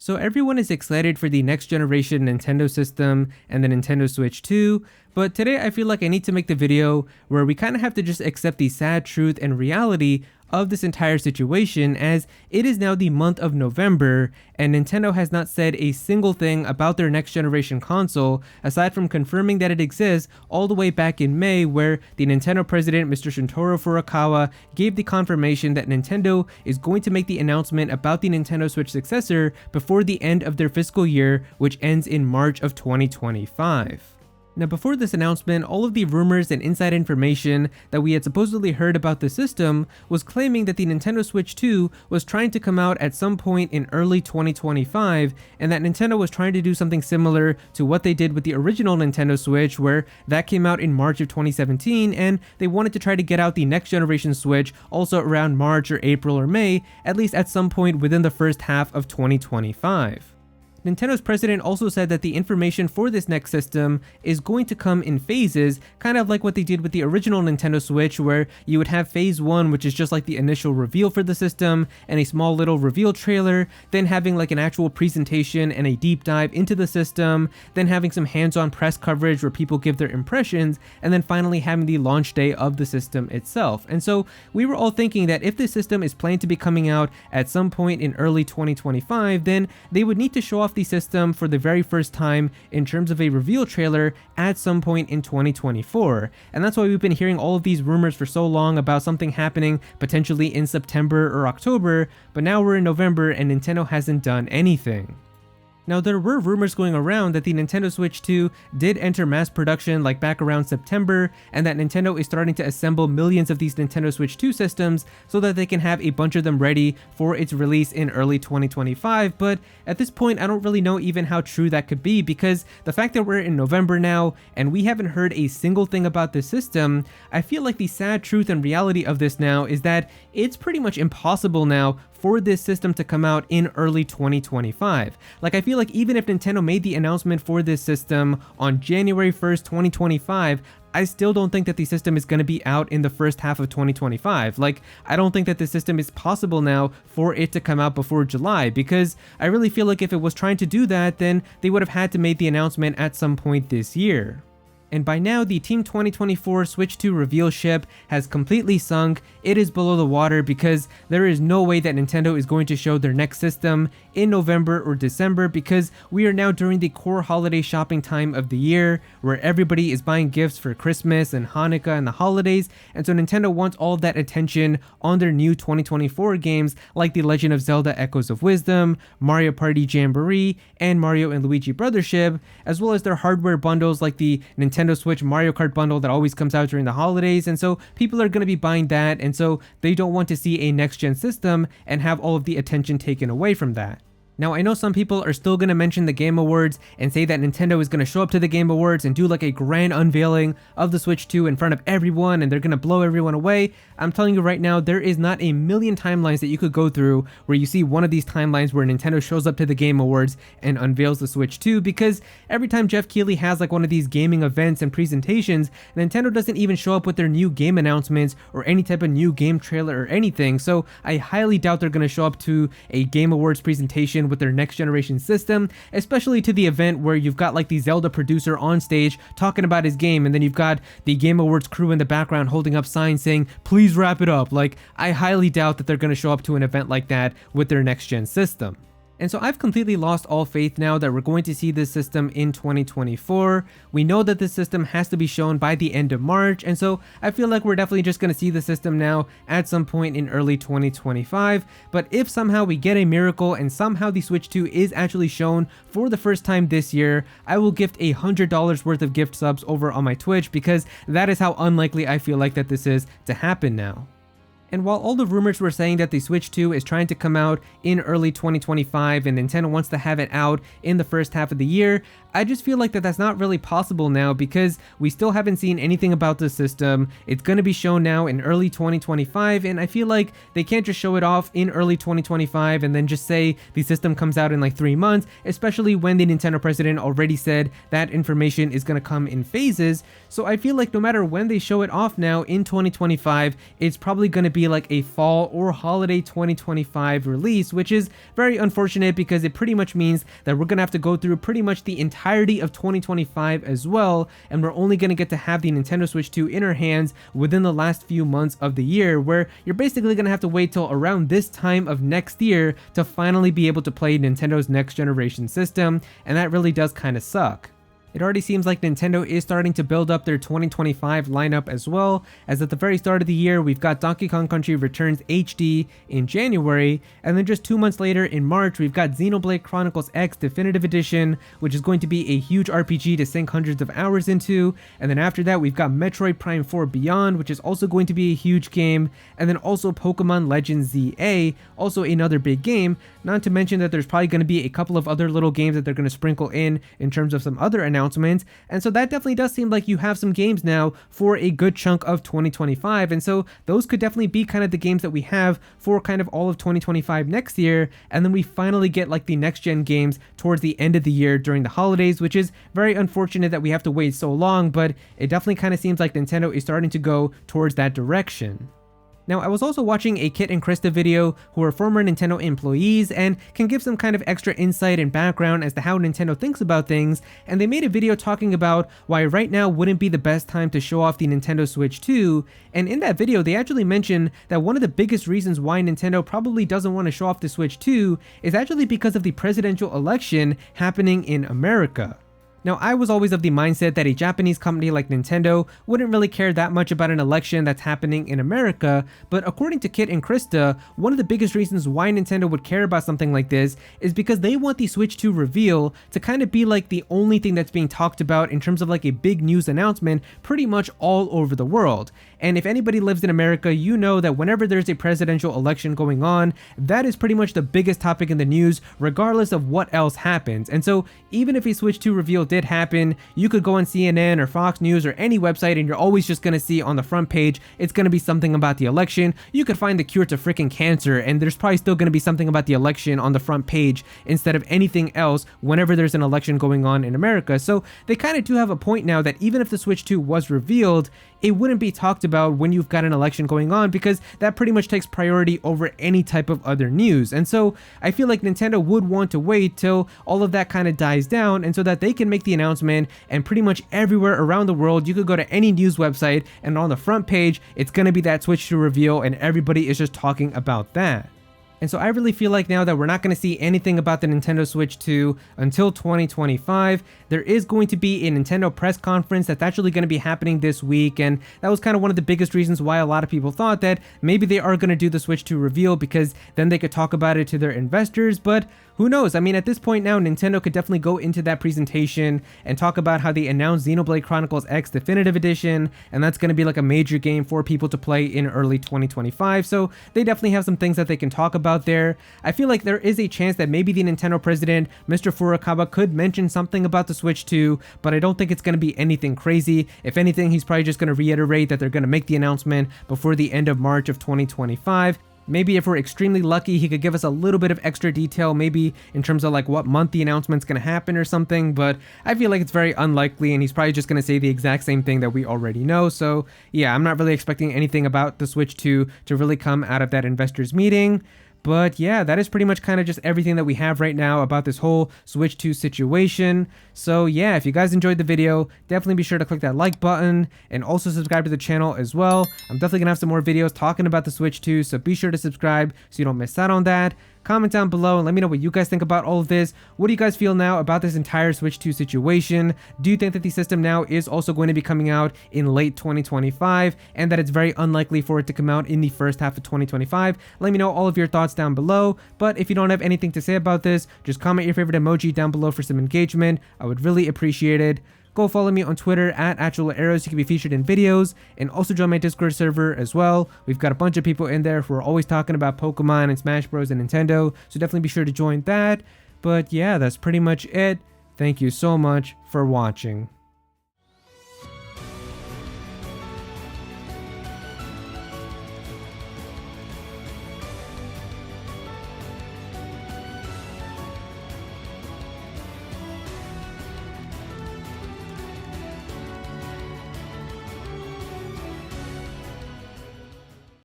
So everyone is excited for the next generation Nintendo system and the Nintendo Switch 2, but today I feel like I need to make the video where we kind of have to just accept the sad truth and reality of this entire situation, as it is now the month of November and Nintendo has not said a single thing about their next generation console aside from confirming that it exists all the way back in May, where the Nintendo President Mr. Shuntaro Furukawa gave the confirmation that Nintendo is going to make the announcement about the Nintendo Switch successor before the end of their fiscal year, which ends in March of 2025. Now, before this announcement, all of the rumors and inside information that we had supposedly heard about the system was claiming that the Nintendo Switch 2 was trying to come out at some point in early 2025, and that Nintendo was trying to do something similar to what they did with the original Nintendo Switch, where that came out in March of 2017, and they wanted to try to get out the next generation Switch also around March or April or May, at least at some point within the first half of 2025. Nintendo's president also said that the information for this next system is going to come in phases, kind of like what they did with the original Nintendo Switch, where you would have phase 1, which is just like the initial reveal for the system and a small little reveal trailer, then having like an actual presentation and a deep dive into the system, then having some hands-on press coverage where people give their impressions, and then finally having the launch day of the system itself. And so we were all thinking that if this system is planned to be coming out at some point in early 2025, then they would need to show off the system for the very first time in terms of a reveal trailer at some point in 2024. And that's why we've been hearing all of these rumors for so long about something happening potentially in September or October, but now we're in November and Nintendo hasn't done anything. Now, there were rumors going around that the Nintendo Switch 2 did enter mass production like back around September, and that Nintendo is starting to assemble millions of these Nintendo Switch 2 systems so that they can have a bunch of them ready for its release in early 2025, but at this point I don't really know even how true that could be, because the fact that we're in November now and we haven't heard a single thing about this system, I feel like the sad truth and reality of this now is that it's pretty much impossible now for this system to come out in early 2025. Like, I feel like even if Nintendo made the announcement for this system on January 1st, 2025, I still don't think that the system is going to be out in the first half of 2025. Like, I don't think that the system is possible now for it to come out before July, because I really feel like if it was trying to do that, then they would have had to make the announcement at some point this year. And by now, the Team 2024 Switch 2 reveal ship has completely sunk. It is below the water because there is no way that Nintendo is going to show their next system in November or December, because we are now during the core holiday shopping time of the year where everybody is buying gifts for Christmas and Hanukkah and the holidays, and so Nintendo wants all of that attention on their new 2024 games like The Legend of Zelda Echoes of Wisdom, Mario Party Jamboree, and Mario and Luigi Brothership, as well as their hardware bundles like the Nintendo Switch Mario Kart bundle that always comes out during the holidays, and so people are going to be buying that, and so they don't want to see a next-gen system and have all of the attention taken away from that. Now, I know some people are still going to mention the Game Awards and say that Nintendo is going to show up to the Game Awards and do like a grand unveiling of the Switch 2 in front of everyone and they're going to blow everyone away. I'm telling you right now, there is not a million timelines that you could go through where you see one of these timelines where Nintendo shows up to the Game Awards and unveils the Switch 2, because every time Jeff Keighley has like one of these gaming events and presentations, Nintendo doesn't even show up with their new game announcements or any type of new game trailer or anything. So I highly doubt they're going to show up to a Game Awards presentation with their next generation system, especially to the event where you've got like the Zelda producer on stage talking about his game, and then you've got the Game Awards crew in the background holding up signs saying, please wrap it up. Like, I highly doubt that they're going to show up to an event like that with their next gen system. And so I've completely lost all faith now that we're going to see this system in 2024. We know that this system has to be shown by the end of March, and so I feel like we're definitely just going to see the system now at some point in early 2025. But if somehow we get a miracle and somehow the Switch 2 is actually shown for the first time this year, I will gift $100 worth of gift subs over on my Twitch, because that is how unlikely I feel like that this is to happen now. And while all the rumors were saying that the Switch 2 is trying to come out in early 2025 and Nintendo wants to have it out in the first half of the year, I just feel like that's not really possible now, because we still haven't seen anything about the system. It's going to be shown now in early 2025, and I feel like they can't just show it off in early 2025 and then just say the system comes out in like 3 months, especially when the Nintendo president already said that information is going to come in phases. So I feel like no matter when they show it off now in 2025, it's probably going to be like a fall or holiday 2025 release, which is very unfortunate because it pretty much means that we're going to have to go through pretty much the entirety of 2025 as well, and we're only going to get to have the Nintendo Switch 2 in our hands within the last few months of the year, where you're basically going to have to wait till around this time of next year to finally be able to play Nintendo's next generation system, and that really does kind of suck. It already seems like Nintendo is starting to build up their 2025 lineup as well, as at the very start of the year we've got Donkey Kong Country Returns HD in January, and then just 2 months later in March we've got Xenoblade Chronicles X Definitive Edition, which is going to be a huge RPG to sink hundreds of hours into, and then after that we've got Metroid Prime 4 Beyond, which is also going to be a huge game, and then also Pokemon Legends ZA, also another big game, not to mention that there's probably going to be a couple of other little games that they're going to sprinkle in terms of some other announcements. And so that definitely does seem like you have some games now for a good chunk of 2025, and so those could definitely be kind of the games that we have for kind of all of 2025 next year, and then we finally get like the next gen games towards the end of the year during the holidays, which is very unfortunate that we have to wait so long, but it definitely kind of seems like Nintendo is starting to go towards that direction. Now, I was also watching a Kit and Krysta video, who are former Nintendo employees and can give some kind of extra insight and background as to how Nintendo thinks about things, and they made a video talking about why right now wouldn't be the best time to show off the Nintendo Switch 2, and in that video they actually mentioned that one of the biggest reasons why Nintendo probably doesn't want to show off the Switch 2 is actually because of the presidential election happening in America. Now, I was always of the mindset that a Japanese company like Nintendo wouldn't really care that much about an election that's happening in America, but according to Kit and Krysta, one of the biggest reasons why Nintendo would care about something like this is because they want the Switch 2 reveal to kind of be like the only thing that's being talked about in terms of like a big news announcement pretty much all over the world. And if anybody lives in America, you know that whenever there's a presidential election going on, that is pretty much the biggest topic in the news, regardless of what else happens. And so even if a Switch 2 reveal did happen, you could go on CNN or Fox News or any website and you're always just going to see on the front page, it's going to be something about the election. You could find the cure to freaking cancer and there's probably still going to be something about the election on the front page instead of anything else whenever there's an election going on in America. So they kind of do have a point now that even if the Switch 2 was revealed, it wouldn't be talked about when you've got an election going on because that pretty much takes priority over any type of other news. And so I feel like Nintendo would want to wait till all of that kind of dies down, and so that they can make the announcement, and pretty much everywhere around the world you could go to any news website and on the front page it's going to be that Switch 2 reveal and everybody is just talking about that. And so I really feel like now that we're not going to see anything about the Nintendo Switch 2 until 2025. There is going to be a Nintendo press conference that's actually going to be happening this week, and that was kind of one of the biggest reasons why a lot of people thought that maybe they are going to do the Switch 2 reveal, because then they could talk about it to their investors. But who knows? I mean, at this point now, Nintendo could definitely go into that presentation and talk about how they announced Xenoblade Chronicles X Definitive Edition, and that's going to be like a major game for people to play in early 2025. So they definitely have some things that they can talk about there. I feel like there is a chance that maybe the Nintendo president, Mr. Furukawa, could mention something about the Switch 2, but I don't think it's going to be anything crazy. If anything, he's probably just going to reiterate that they're going to make the announcement before the end of March of 2025. Maybe if we're extremely lucky, he could give us a little bit of extra detail, maybe in terms of like what month the announcement's going to happen or something, but I feel like it's very unlikely, and he's probably just going to say the exact same thing that we already know. So yeah, I'm not really expecting anything about the Switch 2 to really come out of that investors meeting. But yeah, that is pretty much kind of just everything that we have right now about this whole Switch 2 situation. So yeah, if you guys enjoyed the video, definitely be sure to click that like button and also subscribe to the channel as well. I'm definitely gonna have some more videos talking about the Switch 2, so be sure to subscribe so you don't miss out on that. Comment down below and let me know what you guys think about all of this. What do you guys feel now about this entire Switch 2 situation? Do you think that the system now is also going to be coming out in late 2025 and that it's very unlikely for it to come out in the first half of 2025? Let me know all of your thoughts down below. But if you don't have anything to say about this, just comment your favorite emoji down below for some engagement. I would really appreciate it. Go follow me on Twitter at Aero. You can be featured in videos, and also join my Discord server as well. We've got a bunch of people in there who are always talking about Pokemon and Smash Bros and Nintendo, so definitely be sure to join that. But yeah, that's pretty much it. Thank you so much for watching.